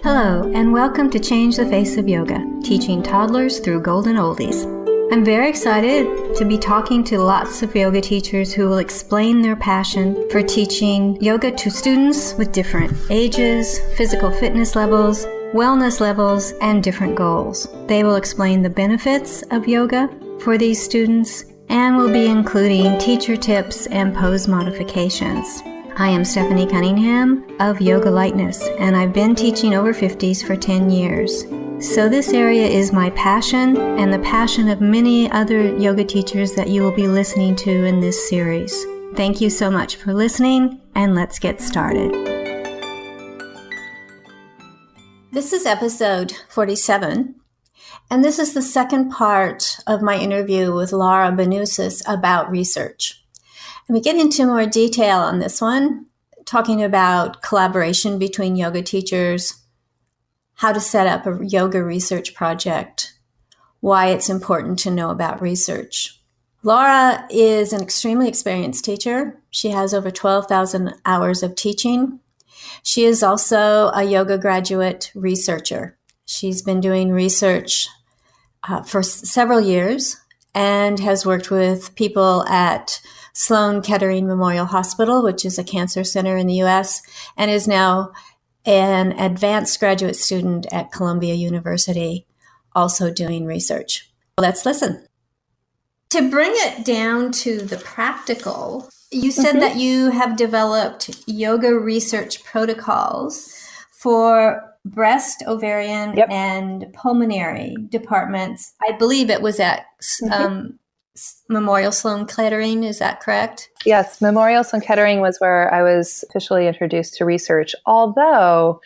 Hello, and welcome to Change the Face of Yoga, teaching toddlers through golden oldies. I'm very excited to be talking to lots of yoga teachers who will explain their passion for teaching yoga to students with different ages, physical fitness levels, wellness levels, and different goals. They will explain the benefits of yoga for these students and will be including teacher tips and pose modifications. I am Stephanie Cunningham of Yoga Lightness, and I've been teaching over 50s for 10 years. So this area is my passion and the passion of many other yoga teachers that you will be listening to in this series. Thank you so much for listening, and let's get started. This is episode 47, and this is the second part of my interview with Lara Benusis about research. And we get into more detail on this one, talking about collaboration between yoga teachers, how to set up a yoga research project, why it's important to know about research. Lara is an extremely experienced teacher. She has over 12,000 hours of teaching. She is also a yoga graduate researcher. She's been doing research for several years and has worked with people at Sloan Kettering Memorial Hospital, which is a cancer center in the U.S., and is now an advanced graduate student at Columbia University, also doing research. Let's listen. To bring it down to the practical, you said that you have developed yoga research protocols for breast, ovarian, and pulmonary departments. I believe it was at Memorial Sloan Kettering, is that correct? Yes, Memorial Sloan Kettering was where I was officially introduced to research. Although,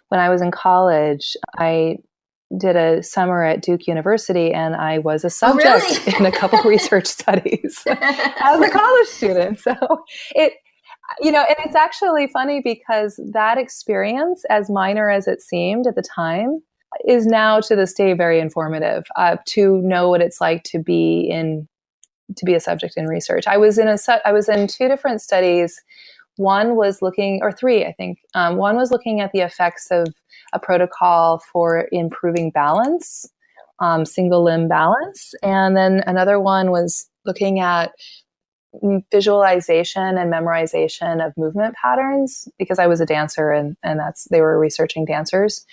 when I was in college, I did a summer at Duke University, and I was a subject in a couple research studies as a college student. So and it's actually funny because that experience, as minor as it seemed at the time, is now to this day very informative to know what it's like to be a subject in research. I was in two different studies. One was looking, or three, I think. One was looking at the effects of a protocol for improving balance, single limb balance. And then another one was looking at visualization and memorization of movement patterns, because I was a dancer and they were researching dancers.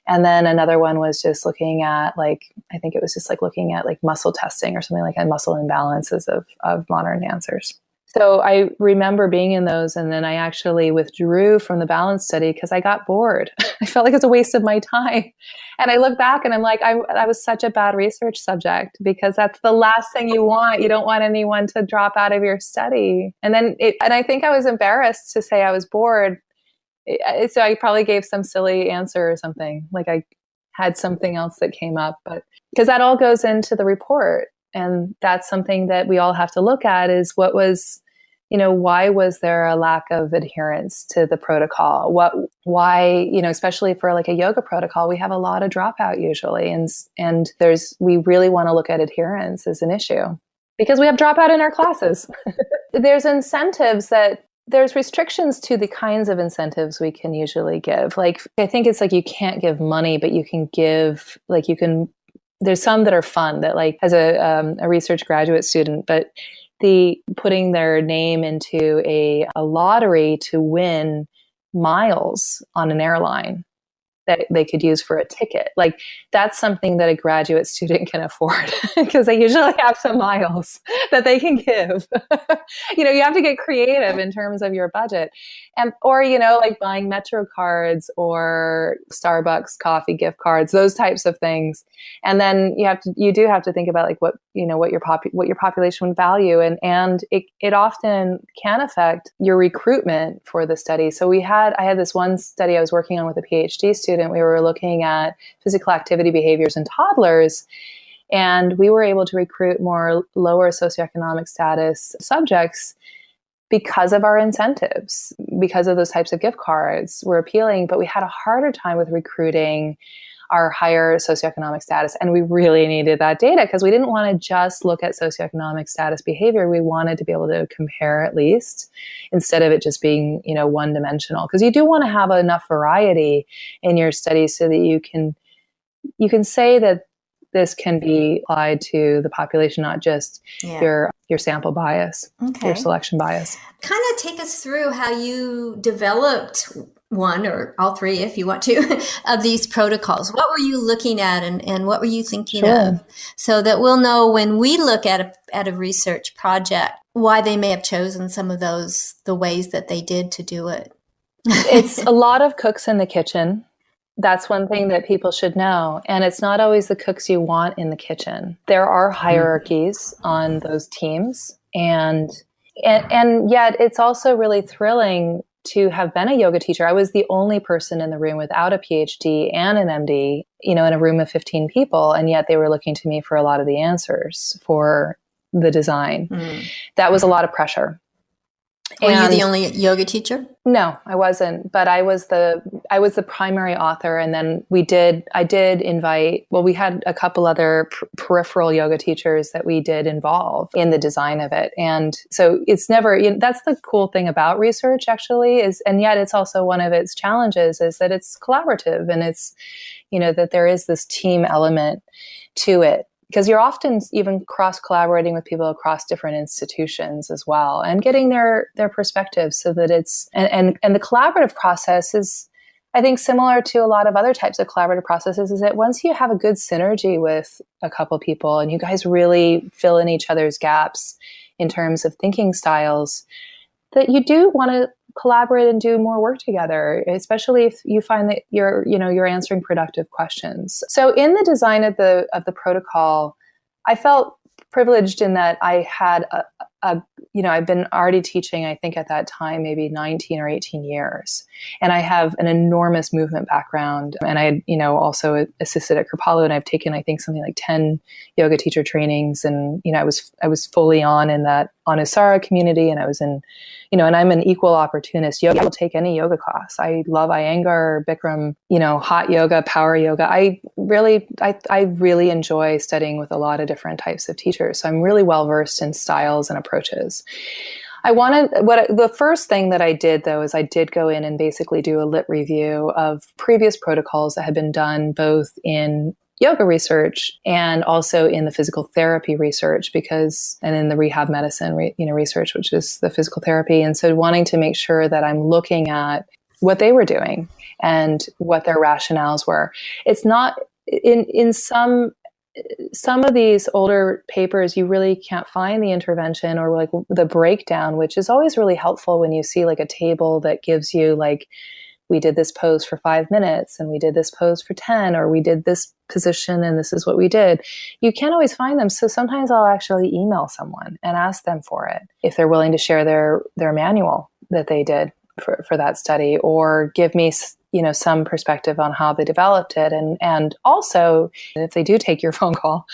And then another one was just looking at looking at muscle testing or something like that, muscle imbalances of modern dancers. So I remember being in those, and then I actually withdrew from the balance study because I got bored. I felt like it's a waste of my time. And I look back and I'm like, I was such a bad research subject, because that's the last thing you want. You don't want anyone to drop out of your study. And I think I was embarrassed to say I was bored. So I probably gave some silly answer or something, like I had something else that came up, but because that all goes into the report. And that's something that we all have to look at, is why was there a lack of adherence to the protocol? Why, especially for like a yoga protocol, we have a lot of dropout usually. And we really want to look at adherence as an issue, because we have dropout in our classes. There's restrictions to the kinds of incentives we can usually give. Like, I think it's like you can't give money, but you can give, there's some that are fun, that like as a research graduate student, but putting their name into a lottery to win miles on an airline that they could use for a ticket. Like, that's something that a graduate student can afford, because they usually have some miles that they can give. You have to get creative in terms of your budget, or like buying Metro cards or Starbucks coffee gift cards, those types of things. And then you do have to think about like what your population would value, and it often can affect your recruitment for the study. So I had this one study I was working on with a Ph.D. student. We were looking at physical activity behaviors in toddlers, and we were able to recruit more lower socioeconomic status subjects because of our incentives, because of those types of gift cards were appealing. But we had a harder time with recruiting our higher socioeconomic status. And we really needed that data because we didn't want to just look at socioeconomic status behavior. We wanted to be able to compare at least instead of it just being, one dimensional. Because you do want to have enough variety in your studies so that you can say that this can be applied to the population, not just your sample bias, your selection bias. Kind of take us through how you developed one or all three, if you want to, of these protocols. What were you looking at and what were you thinking of? So that we'll know when we look at a research project, why they may have chosen some of the ways that they did to do it. It's a lot of cooks in the kitchen. That's one thing that people should know. And it's not always the cooks you want in the kitchen. There are hierarchies on those teams. And yet it's also really thrilling to have been a yoga teacher. I was the only person in the room without a Ph.D. and an M.D., in a room of 15 people. And yet they were looking to me for a lot of the answers for the design. That was a lot of pressure. Were you the only yoga teacher? No, I wasn't. But I was the primary author, and then I did invite. Well, we had a couple other peripheral yoga teachers that we did involve in the design of it, and so it's never. That's the cool thing about research, actually, and yet it's also one of its challenges is that it's collaborative, and it's that there is this team element to it. Because you're often even cross-collaborating with people across different institutions as well, and getting their perspectives so that it's and the collaborative process is, I think, similar to a lot of other types of collaborative processes. Is that once you have a good synergy with a couple people and you guys really fill in each other's gaps in terms of thinking styles, that you do want to collaborate and do more work together, especially if you find that you're answering productive questions. So in the design of the protocol, I felt privileged in that I had I've been already teaching, I think at that time, maybe 19 or 18 years. And I have an enormous movement background. And I had, also assisted at Kripalu, and I've taken, I think, something like 10 yoga teacher trainings. And, I was fully in that Anusara community, and I was in, and I'm an equal opportunist. Yoga, I will take any yoga class. I love Iyengar, Bikram, hot yoga, power yoga. I really enjoy studying with a lot of different types of teachers. So I'm really well versed in styles and approaches. The first thing that I did, though, is I did go in and basically do a lit review of previous protocols that had been done both in yoga research and also in the physical therapy research, and in the rehab medicine, research, which is the physical therapy. And so wanting to make sure that I'm looking at what they were doing and what their rationales were. It's not in some of these older papers, you really can't find the intervention or like the breakdown, which is always really helpful when you see like a table that gives you like, we did this pose for 5 minutes and we did this pose for 10, or we did this position and this is what we did. You can't always find them. So sometimes I'll actually email someone and ask them for it if they're willing to share their manual that they did for that study, or give me some perspective on how they developed it. And also, if they do take your phone call,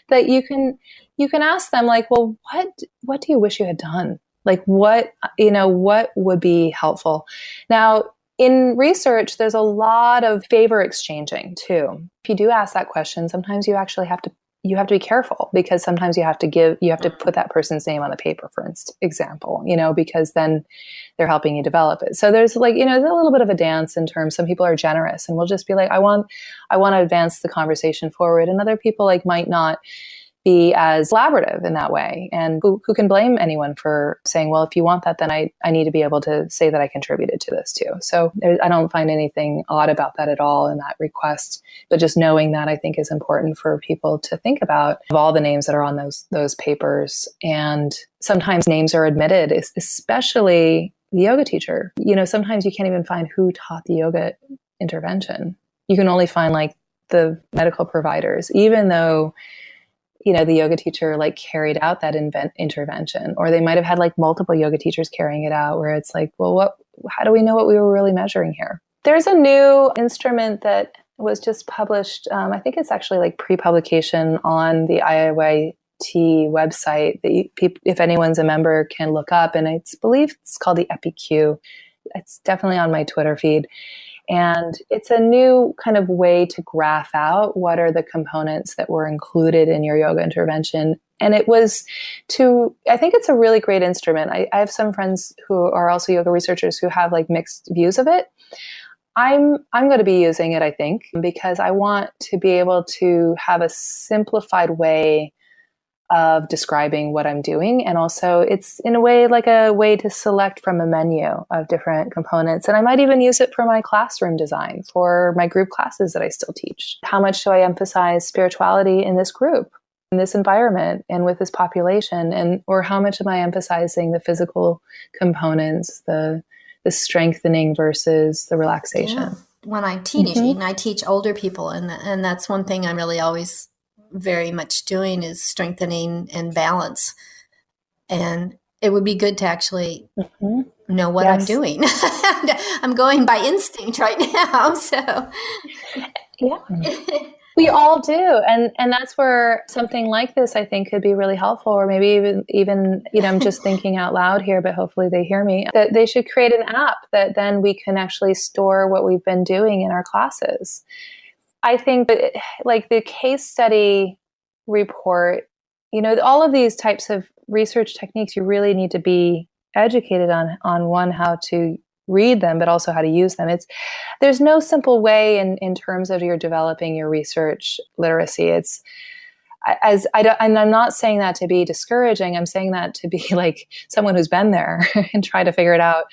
that you can ask them like, well, what do you wish you had done? Like what would be helpful? Now, in research, there's a lot of favor exchanging too. If you do ask that question, sometimes you actually have to be careful, because sometimes you have to put that person's name on the paper, for example, because then they're helping you develop it. So there's like, there's a little bit of a dance in terms. Some people are generous and will just be like, I want to advance the conversation forward. And other people like might not be as collaborative in that way. And who can blame anyone for saying, well, if you want that, then I need to be able to say that I contributed to this too. So I don't find anything odd about that at all in that request. But just knowing that, I think, is important for people to think about, of all the names that are on those papers. And sometimes names are omitted, especially the yoga teacher. Sometimes you can't even find who taught the yoga intervention. You can only find like the medical providers, even though the yoga teacher like carried out that intervention, or they might have had like multiple yoga teachers carrying it out, where it's like, well, how do we know what we were really measuring here? There's a new instrument that was just published. I think it's actually like pre-publication on the IIYT website that if anyone's a member can look up. And I believe it's called the EpiQ. It's definitely on my Twitter feed. And it's a new kind of way to graph out what are the components that were included in your yoga intervention. And it was I think it's a really great instrument. I have some friends who are also yoga researchers who have like mixed views of it. I'm going to be using it, I think, because I want to be able to have a simplified way of describing what I'm doing. And also it's in a way like a way to select from a menu of different components. And I might even use it for my classroom design, for my group classes that I still teach. How much do I emphasize spirituality in this group, in this environment, and with this population? Or how much am I emphasizing the physical components, the strengthening versus the relaxation? Yeah. When I'm teaching, I teach older people, and that's one thing I'm really always very much doing is strengthening and balance. And it would be good to actually know what I'm doing. I'm going by instinct right now. So yeah. We all do. And that's where something like this, I think, could be really helpful. Or maybe even, I'm just thinking out loud here, but hopefully they hear me, that they should create an app that then we can actually store what we've been doing in our classes. I think that like the case study report, all of these types of research techniques, you really need to be educated on one, how to read them, but also how to use them. There's no simple way in terms of you're developing your research literacy. And I'm not saying that to be discouraging. I'm saying that to be like someone who's been there and try to figure it out.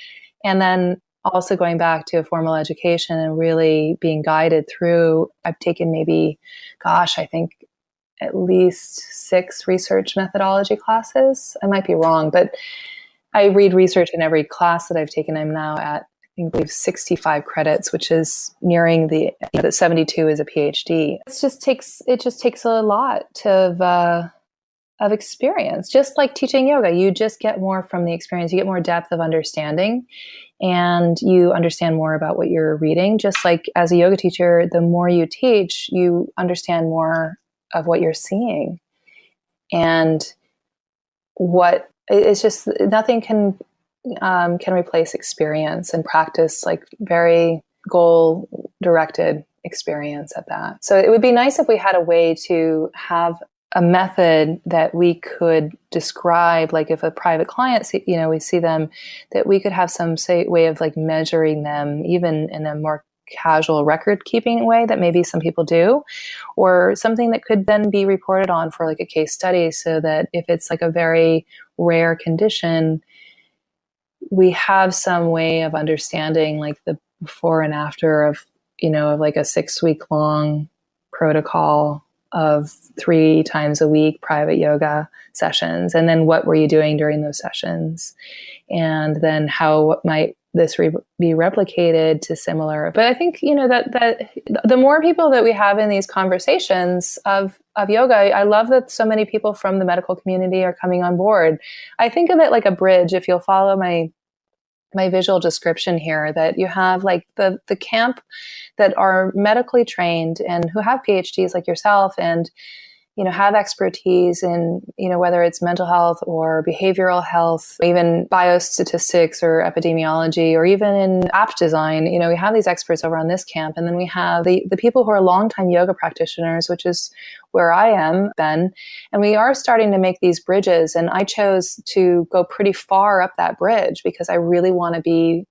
And then also going back to a formal education and really being guided through, I've taken maybe, I think at least 6 research methodology classes. I might be wrong, but I read research in every class that I've taken. I'm now at, I believe, 65 credits, which is nearing the 72 is a Ph.D. It just takes a lot of experience. Just like teaching yoga, you just get more from the experience. You get more depth of understanding, and you understand more about what you're reading. Just like as a yoga teacher, the more you teach, you understand more of what you're seeing. And it's just nothing can replace experience and practice, like very goal directed experience at that. So it would be nice if we had a way to have a method that we could describe, like if a private client, we see them, that we could have some way of like measuring them, even in a more casual record keeping way that maybe some people do, or something that could then be reported on for like a case study, so that if it's like a very rare condition, we have some way of understanding like the before and after of like a 6-week long protocol of 3 times a week private yoga sessions. And then what were you doing during those sessions? And then how might this be replicated to similar? But I think, that the more people that we have in these conversations of yoga, I love that so many people from the medical community are coming on board. I think of it like a bridge. If you'll follow my visual description here, that you have like the camp that are medically trained and who have PhDs like yourself, and have expertise in, whether it's mental health or behavioral health, even biostatistics or epidemiology, or even in app design. We have these experts over on this camp. And then we have the people who are longtime yoga practitioners, which is where I am, Ben. And we are starting to make these bridges. And I chose to go pretty far up that bridge because I really want to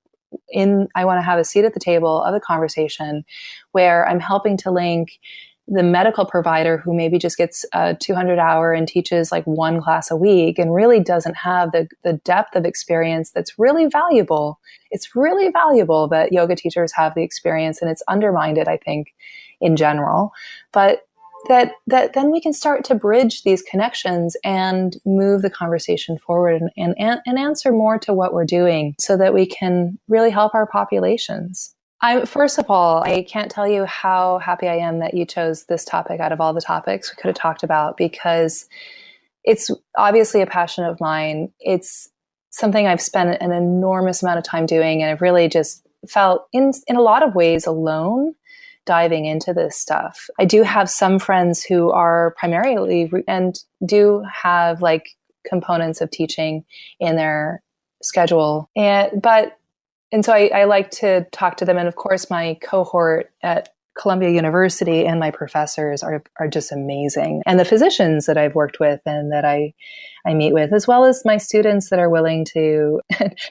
I want to have a seat at the table of the conversation where I'm helping to link the medical provider who maybe just gets a 200-hour and teaches like 1 class a week and really doesn't have the depth of experience that's really valuable. It's really valuable that yoga teachers have the experience, and it's undermined, I think, in general. But that then we can start to bridge these connections and move the conversation forward and answer more to what we're doing so that we can really help our populations. First of all, I can't tell you how happy I am that you chose this topic out of all the topics we could have talked about, because it's obviously a passion of mine. It's something I've spent an enormous amount of time doing, and I've really just felt in a lot of ways alone diving into this stuff. I do have some friends who are primarily and do have like components of teaching in their schedule, but and so I like to talk to them. And of course, my cohort at Columbia University and my professors are just amazing. And the physicians that I've worked with and that I meet with, as well as my students that are willing to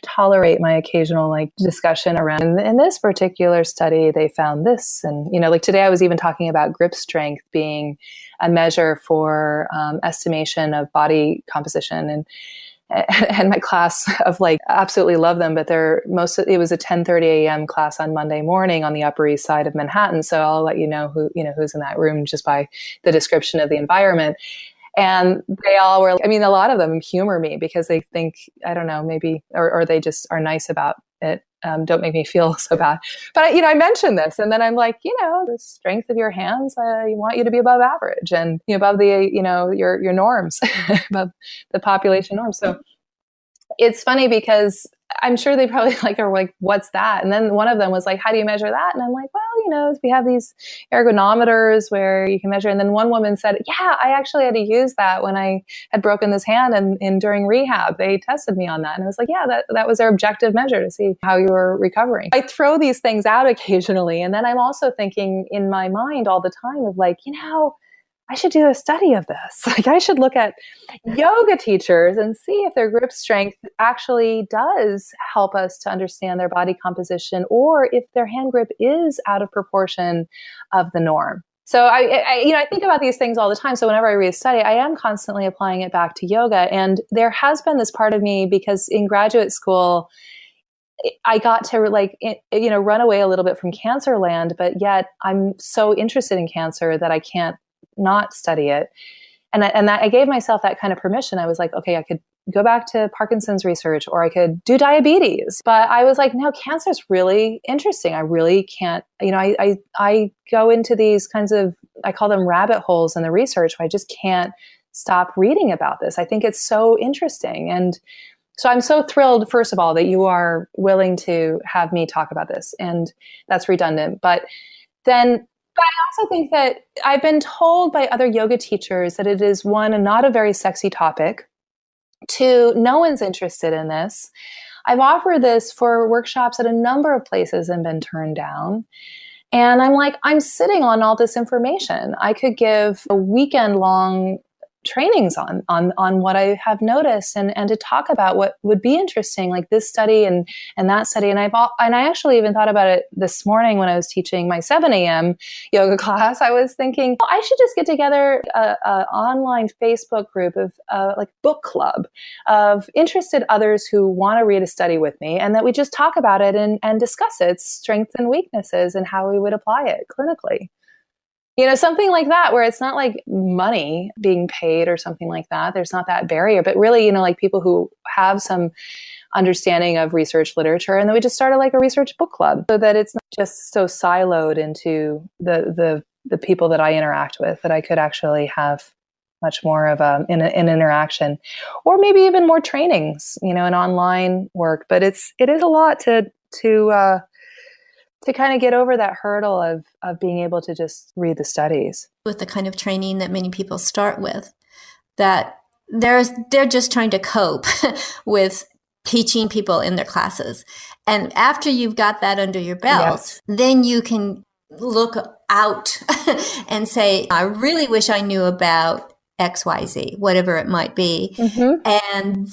tolerate my occasional like discussion around. In this particular study, they found this. And, like today I was even talking about grip strength being a measure for estimation of body composition. And my class of like absolutely love them, but it was a 10:30 a.m. class on Monday morning on the Upper East Side of Manhattan. So I'll let you know who's in that room just by the description of the environment. And they all were, a lot of them humor me because they think, I don't know, maybe, or they just are nice about it. Don't make me feel so bad. But, I mentioned this and then I'm like, the strength of your hands, I want you to be above average and above the, your norms, above the population norms. So it's funny because I'm sure they probably are like, what's that? And then one of them was like, how do you measure that? And I'm like, well, we have these ergonometers where you can measure. And then one woman said, yeah, I actually had to use that when I had broken this hand and during rehab, they tested me on that. And I was like, yeah, that was their objective measure to see how you were recovering. I throw these things out occasionally. And then I'm also thinking in my mind all the time of like, I should do a study of this. Like I should look at yoga teachers and see if their grip strength actually does help us to understand their body composition or if their hand grip is out of proportion of the norm. So I think about these things all the time. So whenever I read a study, I am constantly applying it back to yoga. And there has been this part of me because in graduate school, I got to run away a little bit from cancer land, but yet I'm so interested in cancer that I can't not study it. And that I gave myself that kind of permission. I was like, okay, I could go back to Parkinson's research or I could do diabetes. But I was like, no, cancer is really interesting. I really can't, I go into these kinds of, I call them rabbit holes in the research where I just can't stop reading about this. I think it's so interesting. And so I'm so thrilled, first of all, that you are willing to have me talk about this. And that's redundant. But I also think that I've been told by other yoga teachers that it is, one, not a very sexy topic. Two, no one's interested in this. I've offered this for workshops at a number of places and been turned down. And I'm like, I'm sitting on all this information. I could give a weekend-long trainings on what I have noticed and to talk about what would be interesting, like this study and that study. And I actually even thought about it this morning when I was teaching my 7 a.m. yoga class. I was thinking, I should just get together a online Facebook group of like book club of interested others who want to read a study with me, and that we just talk about it and discuss its strengths and weaknesses and how we would apply it clinically. Something like that, where it's not like money being paid or something like that. There's not that barrier, but really, like people who have some understanding of research literature. And then we just started like a research book club so that it's not just so siloed into the people that I interact with, that I could actually have much more of an interaction, or maybe even more trainings, and online work. But it is a lot to kind of get over that hurdle of being able to just read the studies. With the kind of training that many people start with, that they're just trying to cope with teaching people in their classes. And after you've got that under your belt, then you can look out and say, I really wish I knew about XYZ, whatever it might be. Mm-hmm.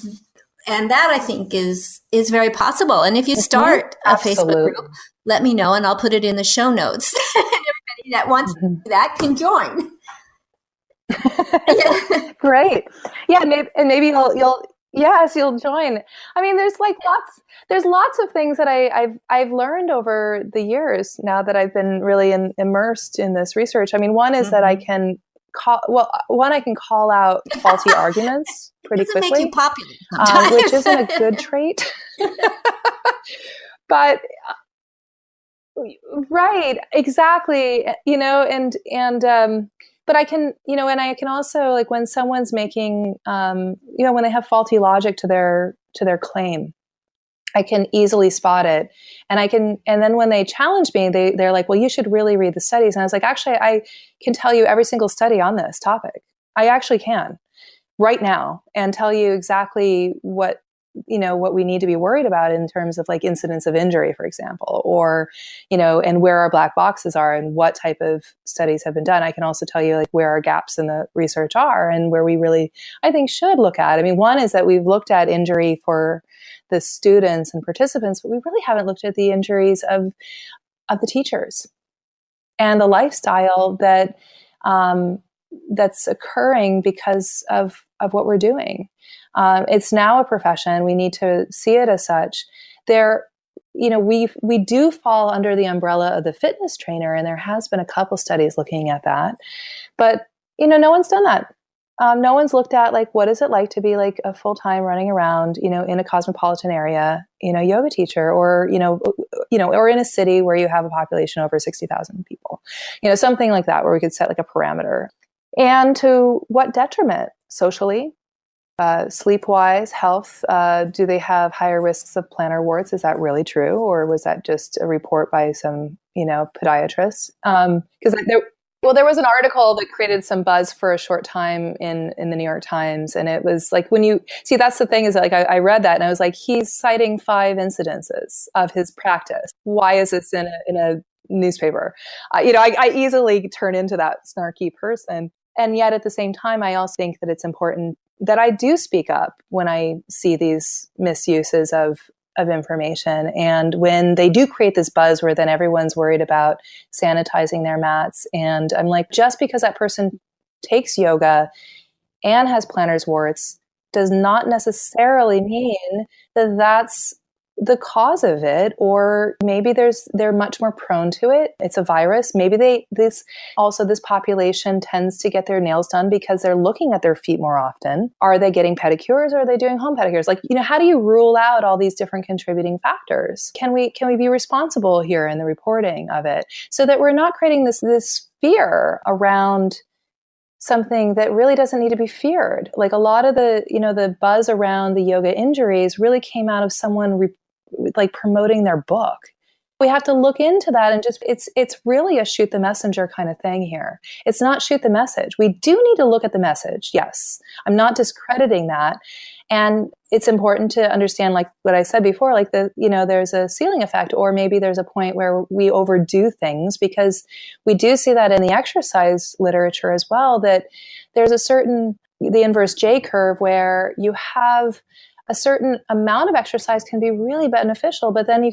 And that I think is very possible. And if you start a Facebook group, let me know and I'll put it in the show notes. And everybody that wants that can join. Great. Yeah. And maybe you'll join. I mean, there's lots of things that I've learned over the years now that I've been really immersed in this research. I mean, one is that I can call out faulty arguments pretty quickly. Make you popular which isn't a good trait. But right, exactly. But I can, and I can also, like, when someone's making, when they have faulty logic to their claim, I can easily spot it. And then when they challenge me, they're like, well, you should really read the studies. And I was like, actually, I can tell you every single study on this topic. I actually can right now, and tell you exactly what what we need to be worried about in terms of like incidence of injury, for example, or, and where our black boxes are and what type of studies have been done. I can also tell you like where our gaps in the research are and where we really, I think, should look at. I mean, one is that we've looked at injury for the students and participants, but we really haven't looked at the injuries of the teachers and the lifestyle that that's occurring because of what we're doing. It's now a profession. We need to see it as such. We do fall under the umbrella of the fitness trainer, and there has been a couple studies looking at that. But, no one's done that. No one's looked at like, what is it like to be like a full-time running around, in a cosmopolitan area, yoga teacher, or, or in a city where you have a population over 60,000 people, something like that, where we could set like a parameter. And to what detriment socially, sleep-wise, health, do they have higher risks of plantar warts? Is that really true? Or was that just a report by some, podiatrist? Because there was an article that created some buzz for a short time in the New York Times. And it was like, when you see, that's the thing is that, like, I read that and I was like, he's citing 5 incidences of his practice. Why is this in a newspaper? I easily turn into that snarky person. And yet at the same time, I also think that it's important that I do speak up when I see these misuses of information. And when they do create this buzz where then everyone's worried about sanitizing their mats. And I'm like, just because that person takes yoga and has plantar warts does not necessarily mean that that's the cause of it, or maybe they're much more prone to it. It's a virus. Maybe this population tends to get their nails done because they're looking at their feet more often. Are they getting pedicures or are they doing home pedicures? Like, how do you rule out all these different contributing factors? Can we be responsible here in the reporting of it so that we're not creating this fear around something that really doesn't need to be feared? Like a lot of the buzz around the yoga injuries really came out of someone promoting their book. We have to look into that and it's really a shoot the messenger kind of thing here. It's not shoot the message. We do need to look at the message. Yes. I'm not discrediting that. And it's important to understand, like what I said before, like there's a ceiling effect, or maybe there's a point where we overdo things, because we do see that in the exercise literature as well, that there's the inverse J curve, where you have a certain amount of exercise can be really beneficial, but then it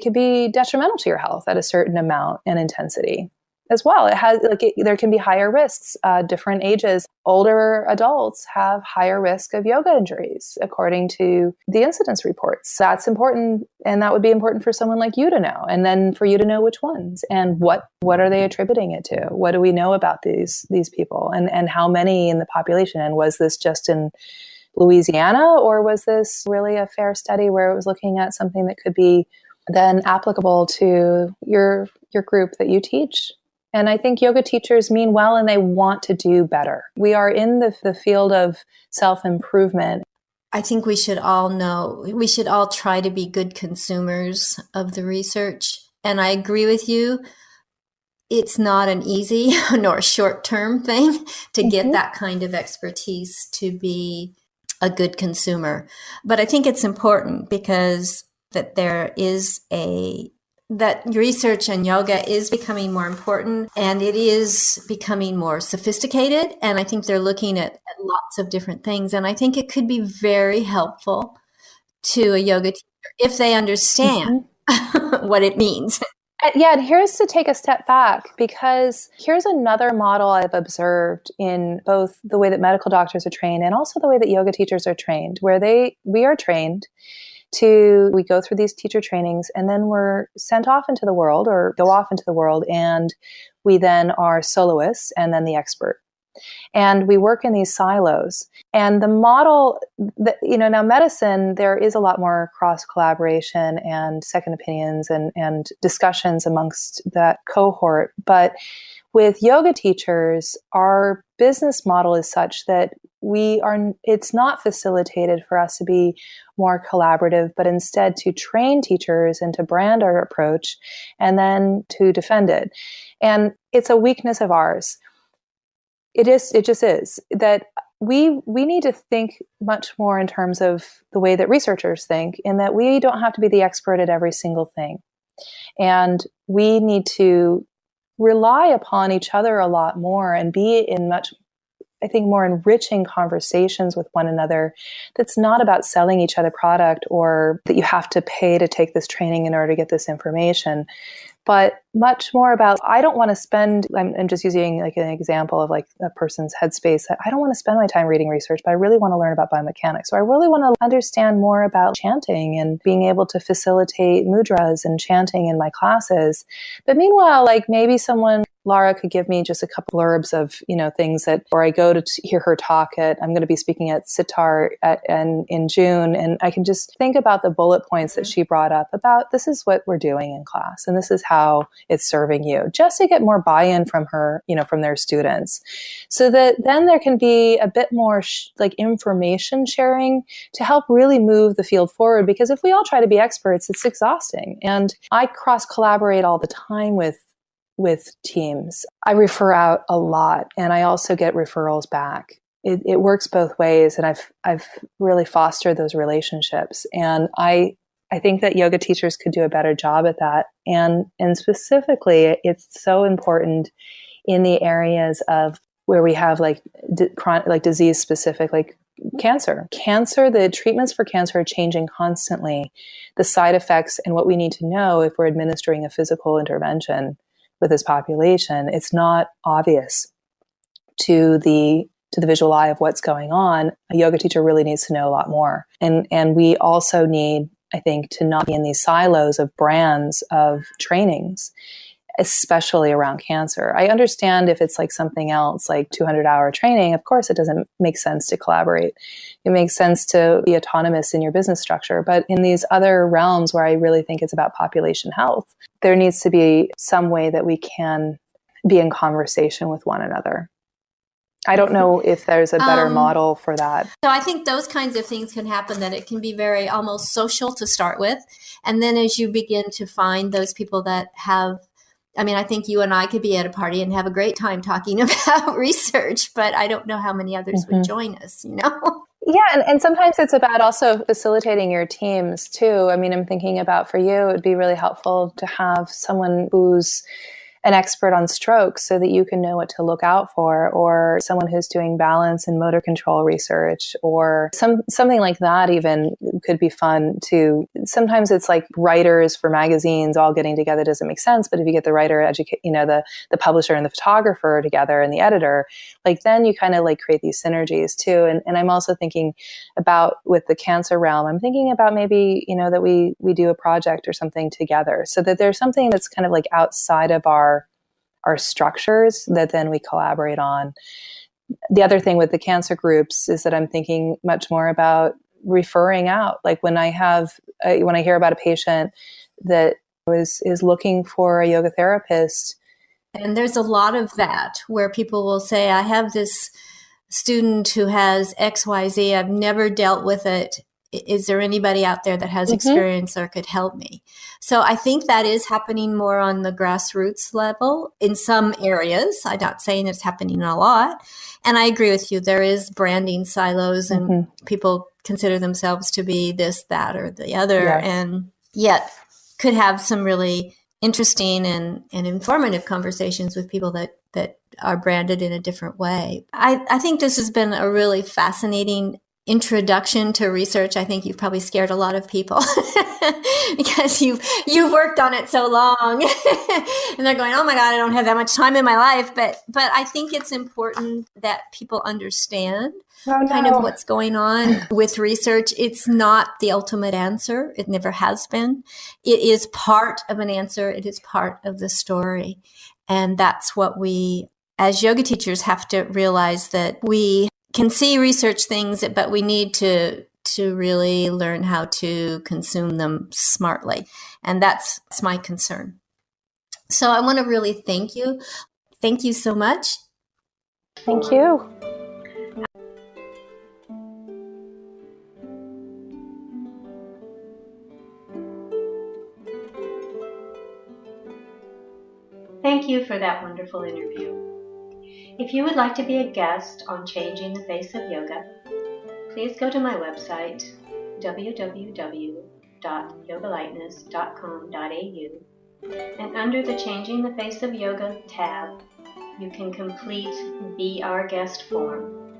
can be detrimental to your health at a certain amount and intensity as well. There can be higher risks. Different ages, older adults have higher risk of yoga injuries, according to the incidence reports. That's important, and that would be important for someone like you to know, and then for you to know which ones and what are they attributing it to. What do we know about these people, and how many in the population? And was this just in Louisiana, or was this really a fair study where it was looking at something that could be then applicable to your group that you teach? And I think yoga teachers mean well, and they want to do better. We are in the field of self-improvement. I think we should all try to be good consumers of the research. And I agree with you. It's not an easy nor short-term thing to get that kind of expertise to be a good consumer. But I think it's important because that research in yoga is becoming more important, and it is becoming more sophisticated. And I think they're looking at lots of different things. And I think it could be very helpful to a yoga teacher if they understand what it means. Yeah, and here's to take a step back, because here's another model I've observed in both the way that medical doctors are trained and also the way that yoga teachers are trained, where we are trained we go through these teacher trainings, and then we're sent off into the world, or go off into the world, and we then are soloists and then the expert. And we work in these silos. And the model that, now medicine, there is a lot more cross collaboration and second opinions and discussions amongst that cohort. But with yoga teachers, our business model is such that it's not facilitated for us to be more collaborative, but instead to train teachers and to brand our approach and then to defend it. And it's a weakness of ours. It just is that we need to think much more in terms of the way that researchers think, in that we don't have to be the expert at every single thing. And we need to rely upon each other a lot more and be in much, I think, more enriching conversations with one another that's not about selling each other product or that you have to pay to take this training in order to get this information, but much more about, I don't want to spend, I'm just using like an example of like a person's headspace. I don't want to spend my time reading research, but I really want to learn about biomechanics. So I really want to understand more about chanting and being able to facilitate mudras and chanting in my classes. But meanwhile, like maybe Lara could give me just a couple blurbs of, things that, or I go to hear her talk I'm going to be speaking at Sitar in June. And I can just think about the bullet points that she brought up about, this is what we're doing in class. And this is how it's serving you, just to get more buy-in from her, from their students. So that then there can be a bit more like information sharing to help really move the field forward. Because if we all try to be experts, it's exhausting. And I cross collaborate all the time with teams. I refer out a lot, and I also get referrals back. It works both ways, and I've really fostered those relationships. And I think that yoga teachers could do a better job at that. And specifically, it's so important in the areas of where we have like disease specific, like cancer. The treatments for cancer are changing constantly. The side effects and what we need to know if we're administering a physical intervention with this population, it's not obvious to the visual eye of what's going on. A yoga teacher really needs to know a lot more. And we also need, I think, to not be in these silos of brands of trainings, especially around cancer. I understand if it's like something else, like 200-hour training, of course it doesn't make sense to collaborate. It makes sense to be autonomous in your business structure. But in these other realms where I really think it's about population health, there needs to be some way that we can be in conversation with one another. I don't know if there's a better model for that. So I think those kinds of things can happen, that it can be very almost social to start with. And then as you begin to find those people that have, I think you and I could be at a party and have a great time talking about research, but I don't know how many others would join us, Yeah, and sometimes it's about also facilitating your teams too. I'm thinking about, for you, it would be really helpful to have someone who's an expert on stroke so that you can know what to look out for, or someone who's doing balance and motor control research, or something like that even could be fun too. Sometimes it's like writers for magazines all getting together doesn't make sense, but if you get the writer, the publisher and the photographer together and the editor, like then you kind of like create these synergies too. And I'm also thinking about, with the cancer realm, I'm thinking about maybe, that we do a project or something together, so that there's something that's kind of like outside of our structures that then we collaborate on. The other thing with the cancer groups is that I'm thinking much more about referring out. Like when I hear about a patient that is looking for a yoga therapist. And there's a lot of that where people will say, I have this student who has XYZ, I've never dealt with it. Is there anybody out there that has experience or could help me? So I think that is happening more on the grassroots level in some areas. I'm not saying it's happening a lot. And I agree with you. There is branding silos and people consider themselves to be this, that, or the other. Yes. And yet could have some really interesting and informative conversations with people that are branded in a different way. I think this has been a really fascinating introduction to research. I think you've probably scared a lot of people because you've worked on it so long and they're going, oh my God, I don't have that much time in my life. But I think it's important that people understand kind of what's going on with research. It's not the ultimate answer. It never has been. It is part of an answer. It is part of the story. And that's what we, as yoga teachers, have to realize, that we can see research things, but we need to really learn how to consume them smartly. And that's my concern. So I want to really thank you. Thank you so much. Thank you. Thank you for that wonderful interview. If you would like to be a guest on Changing the Face of Yoga, please go to my website, www.yogalightness.com.au, and under the Changing the Face of Yoga tab, you can complete Be Our Guest form.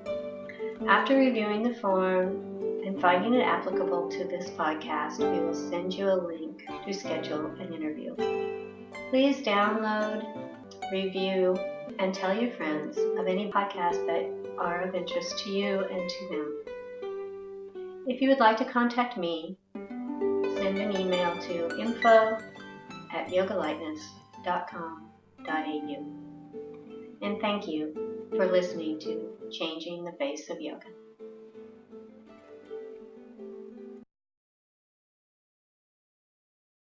After reviewing the form and finding it applicable to this podcast, we will send you a link to schedule an interview. Please download, review, and tell your friends of any podcasts that are of interest to you and to them. If you would like to contact me, send an email to info@yogalightness.com.au. And thank you for listening to Changing the Face of Yoga.